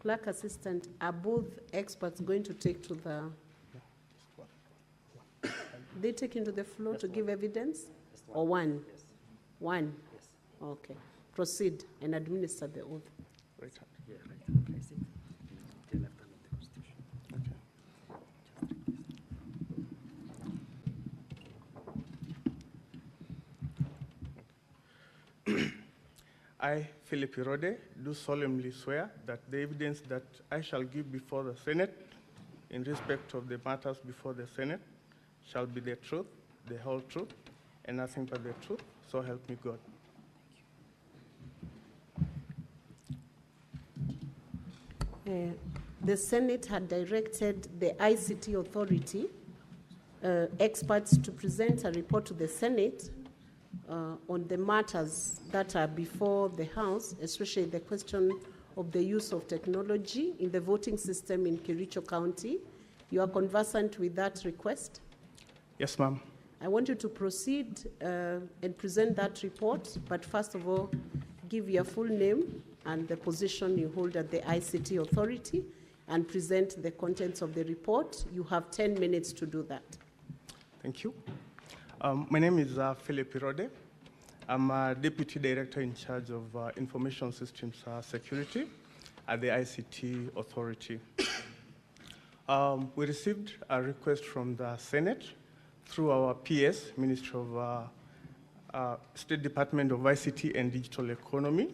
Clerk assistant, are both experts going to take to the... They take into the floor to give evidence? Or one? Yes. One? Yes. Okay. Proceed and administer the oath. Right hand. Yeah, right hand. Place it. The left hand of the Constitution. Okay. I, Philip Irode, do solemnly swear that the evidence that I shall give before the Senate in respect of the matters before the Senate shall be the truth, the whole truth, and nothing but the truth. So help me God. The Senate had directed the ICT authority experts to present a report to the Senate on the matters that are before the House, especially the question of the use of technology in the voting system in Kericho County. You are conversant with that request? Yes, ma'am. I want you to proceed and present that report, but first of all, give your full name and the position you hold at the ICT authority and present the contents of the report. You have 10 minutes to do that. Thank you. My name is Philip Irode. I'm a Deputy Director in charge of Information Systems Security at the ICT Authority. We received a request from the Senate through our PS, Ministry of State Department of ICT and Digital Economy,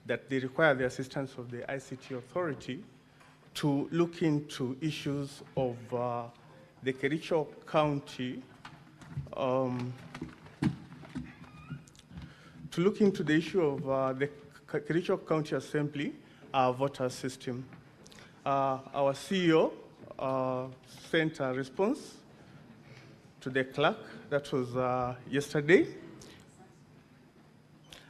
that they require the assistance of the ICT Authority to look into issues of the Kericho County, to look into the issue of the Kericho County Assembly voter system. Our CEO sent a response to the clerk, that was yesterday,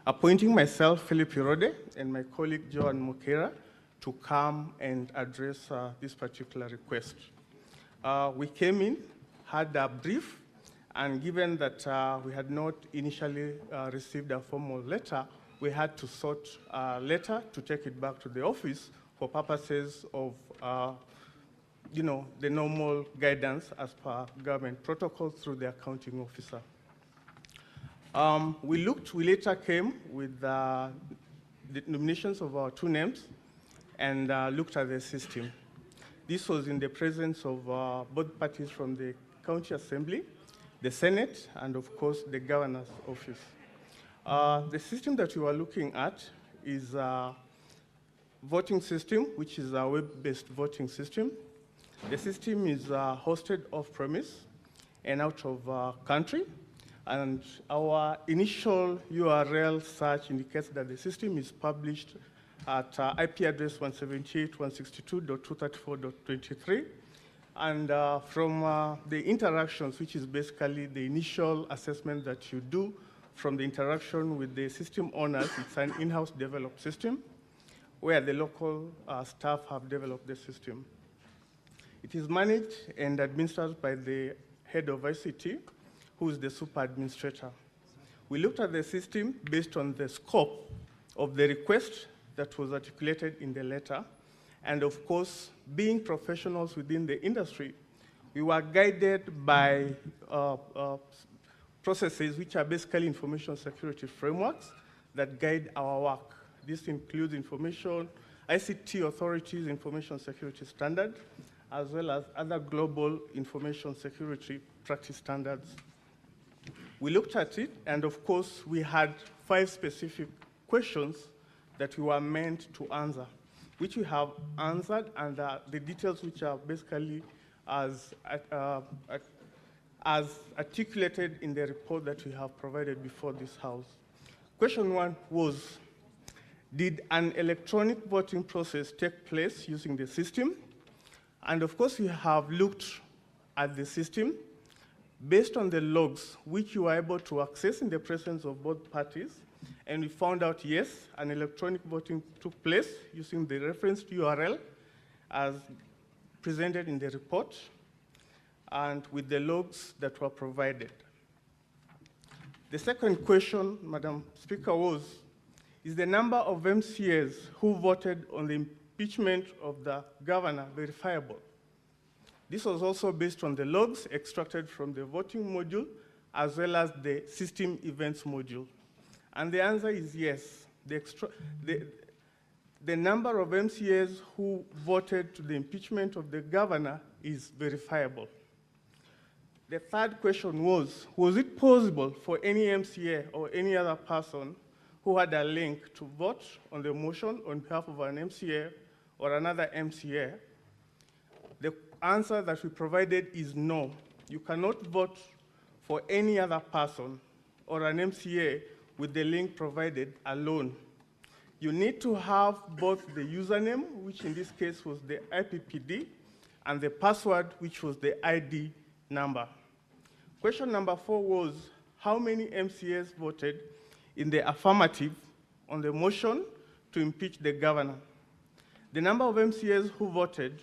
appointing myself, Philip Irode, and my colleague, Joan Mukera, to come and address this particular request. We came in, had a brief, and given that we had not initially received a formal letter, we had to sort a letter to take it back to the office for purposes of the normal guidance as per government protocol through the accounting officer. We later came with the nominations of our two names and looked at the system. This was in the presence of both parties from the County Assembly, the Senate, and of course the Governor's Office. The system that we were looking at is a voting system, which is a web-based voting system. The system is hosted off-premise and out of country, and our initial URL search indicates that the system is published at IP address 178.162.234.23. And from the interactions, which is basically the initial assessment that you do from the interaction with the system owners, it's an in-house developed system where the local staff have developed the system. It is managed and administered by the head of ICT, who is the super administrator. We looked at the system based on the scope of the request that was articulated in the letter. And of course, being professionals within the industry, we were guided by processes which are basically information security frameworks that guide our work. This includes ICT authorities' information security standard, as well as other global information security practice standards. We looked at it, and of course, we had 5 specific questions that we were meant to answer, which we have answered, and the details which are basically as articulated in the report that we have provided before this House. Question 1 was, did an electronic voting process take place using the system? And of course, we have looked at the system based on the logs which you were able to access in the presence of both parties, and we found out, yes, an electronic voting took place using the referenced URL as presented in the report and with the logs that were provided. The second question, Madam Speaker, was, is the number of MCAs who voted on the impeachment of the governor verifiable? This was also based on the logs extracted from the voting module as well as the system events module. And the answer is yes. The number of MCAs who voted to the impeachment of the governor is verifiable. The third question was it possible for any MCA or any other person who had a link to vote on the motion on behalf of an MCA or another MCA? The answer that we provided is no. You cannot vote for any other person or an MCA with the link provided alone. You need to have both the username, which in this case was the IPPD, and the password, which was the ID number. Question number 4 was, how many MCAs voted in the affirmative on the motion to impeach the governor? The number of MCAs who voted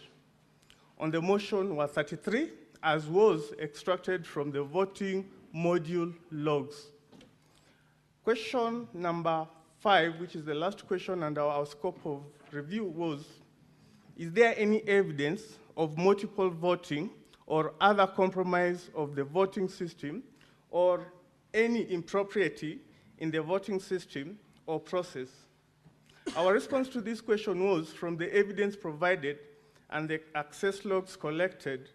on the motion was 33, as was extracted from the voting module logs. Question number 5, which is the last question under our scope of review, was, is there any evidence of multiple voting or other compromise of the voting system or any impropriety in the voting system or process? Our response to this question was, from the evidence provided and the access logs collected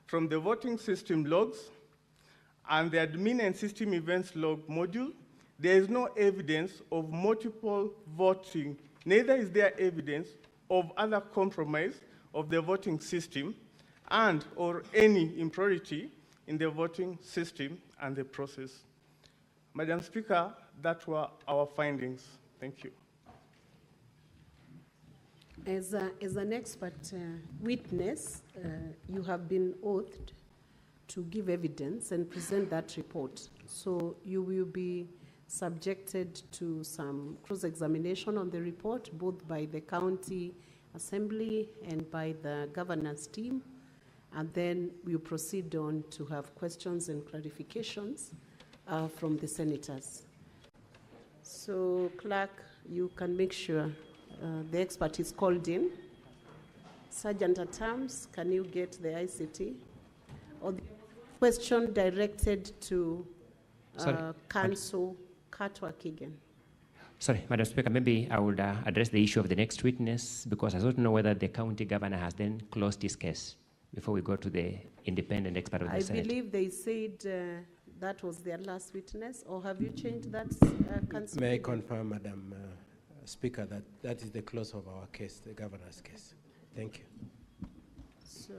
from the voting system logs and the admin and system events log module, there is no evidence of multiple voting. Neither is there evidence of other compromise of the voting system and or any impropriety in the voting system and the process. Madam Speaker, that were our findings. Thank you. As an expert witness, you have been oathed to give evidence and present that report. So you will be subjected to some cross-examination on the report, both by the county assembly and by the governance team. And then we'll proceed on to have questions and clarifications from the senators. So, clerk, you can make sure the expert is called in. Sergeant at Arms, can you get the ICT? Or the question directed to Council Katwa Kigen. Sorry, Madam Speaker, maybe I would address the issue of the next witness, because I don't know whether the county governor has then closed his case before we go to the independent expert of the Senate. I believe they said that was their last witness, or have you changed that, Council? May I confirm, Madam Speaker, that that is the close of our case, the governor's case. Thank you. So,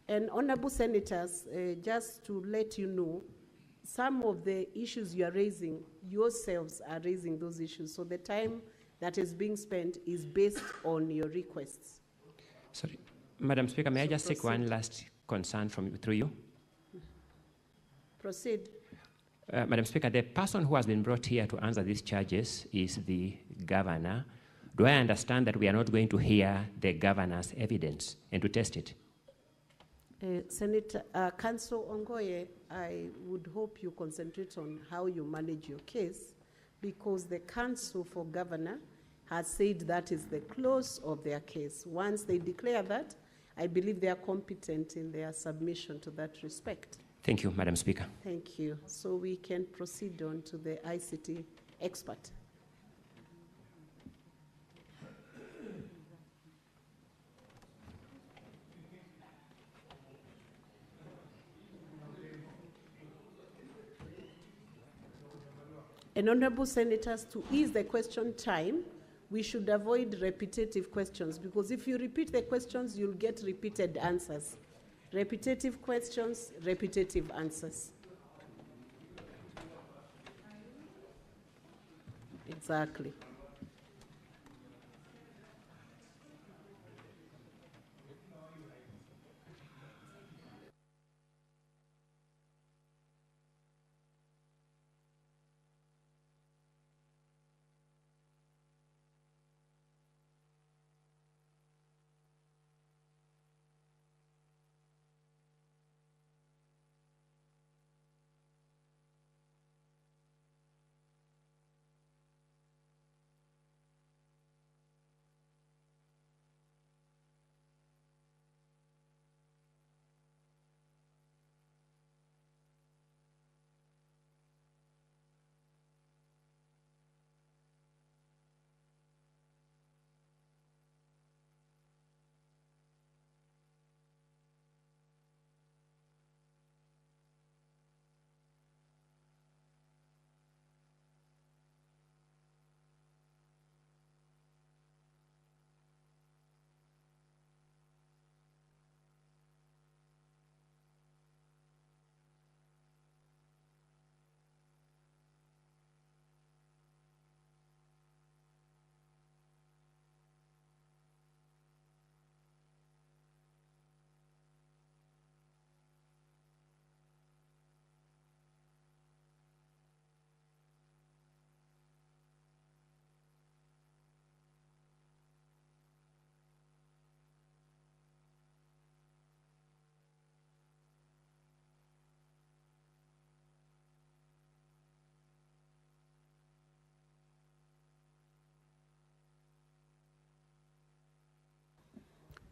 and honorable senators, just to let you know, some of the issues you are raising, yourselves are raising those issues. So the time that is being spent is based on your requests. Sorry, Madam Speaker, may I just take one last concern through you? Proceed. Madam Speaker, the person who has been brought here to answer these charges is the governor. Do I understand that we are not going to hear the governor's evidence and to test it? Senator, Council Ongoye, I would hope you concentrate on how you manage your case, because the Council for Governor has said that is the close of their case. Once they declare that, I believe they are competent in their submission to that respect. Thank you, Madam Speaker. Thank you. So we can proceed on to the ICT expert. And honorable senators, to ease the question time, we should avoid repetitive questions, because if you repeat the questions, you'll get repeated answers. Repetitive questions, repetitive answers. Exactly.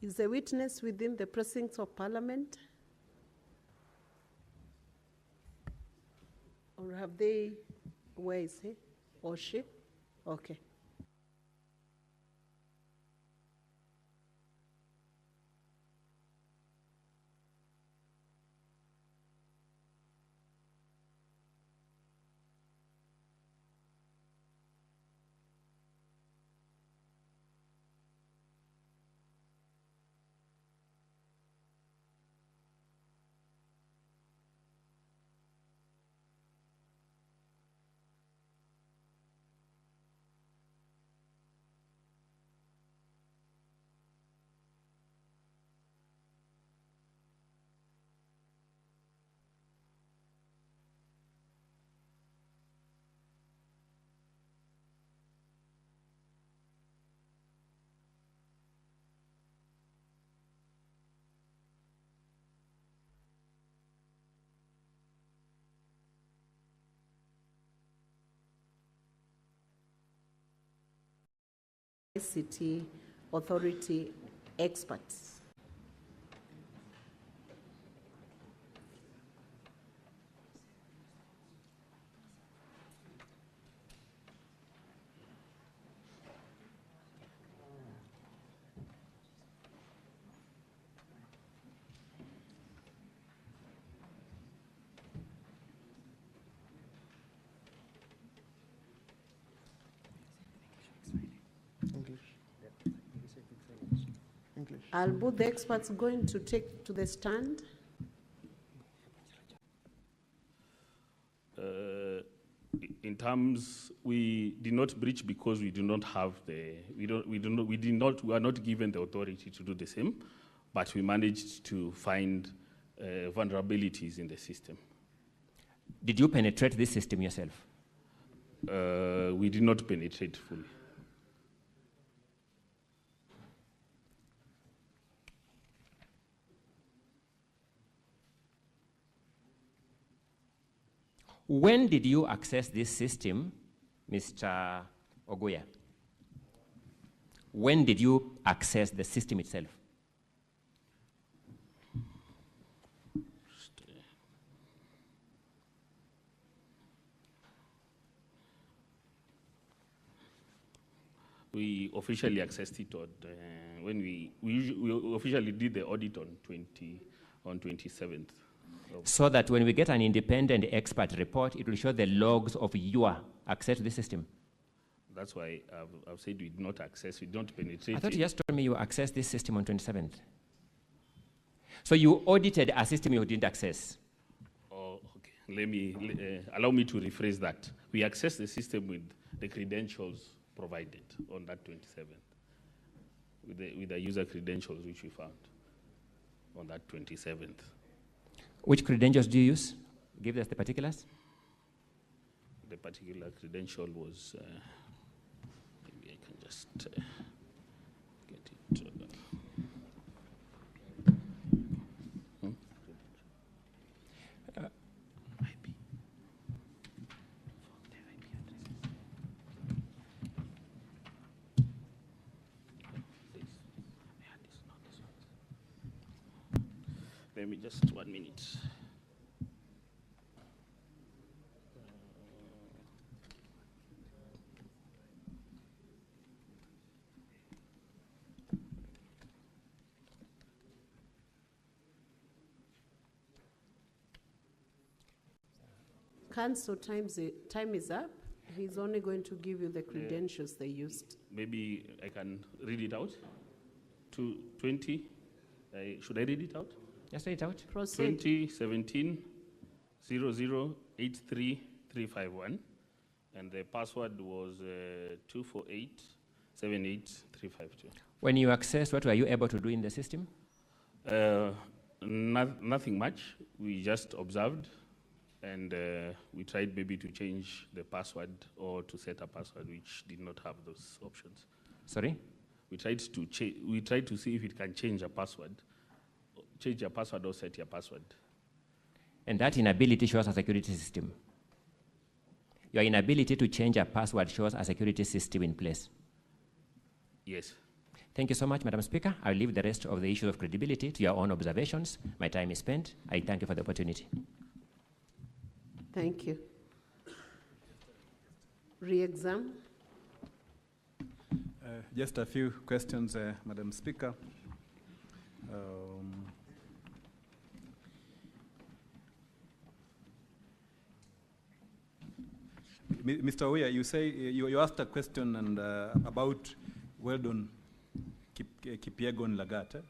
Is the witness within the precincts of Parliament? Or have they, where is he or she? Okay. ICT Authority experts. English. Are both the experts going to take to the stand? In terms, we did not breach because we do not have the, we are not given the authority to do the same, but we managed to find vulnerabilities in the system. Did you penetrate this system yourself? We did not penetrate fully. When did you access this system, Mr. Oguya? When did you access the system itself? We officially accessed it when we officially did the audit on 27th. So that when we get an independent expert report, it will show the logs of your access to the system. That's why I've said we did not access, we don't penetrate. I thought it. you just told me you accessed this system on 27th. So you audited a system you didn't access. Oh, okay. Allow me to rephrase that. We accessed the system with the credentials provided on that 27th, with the user credentials which we found on that 27th. Which credentials do you use? Give us the particulars. The particular credential was, maybe I can just get it. IP. Let me just 1 minute. Council, time is up. He's only going to give you the credentials they used. Maybe I can read it out. 20. Should I read it out? Just read it out. Proceed. 2017 0083351, and the password was 248785352. When you accessed, what were you able to do in the system? Nothing much. We just observed, and we tried maybe to change the password or to set a password which did not have those options. Sorry? We tried to see if it can change a password or set your password. And that inability shows a security system. Your inability to change a password shows a security system in place. Yes. Thank you so much, Madam Speaker. I'll leave the rest of the issues of credibility to your own observations. My time is spent. I thank you for the opportunity. Thank you. Re-exam. Just a few questions, Madam Speaker. Mr. Oya, you say you asked a question and about Weldon Kipyegon Lagat.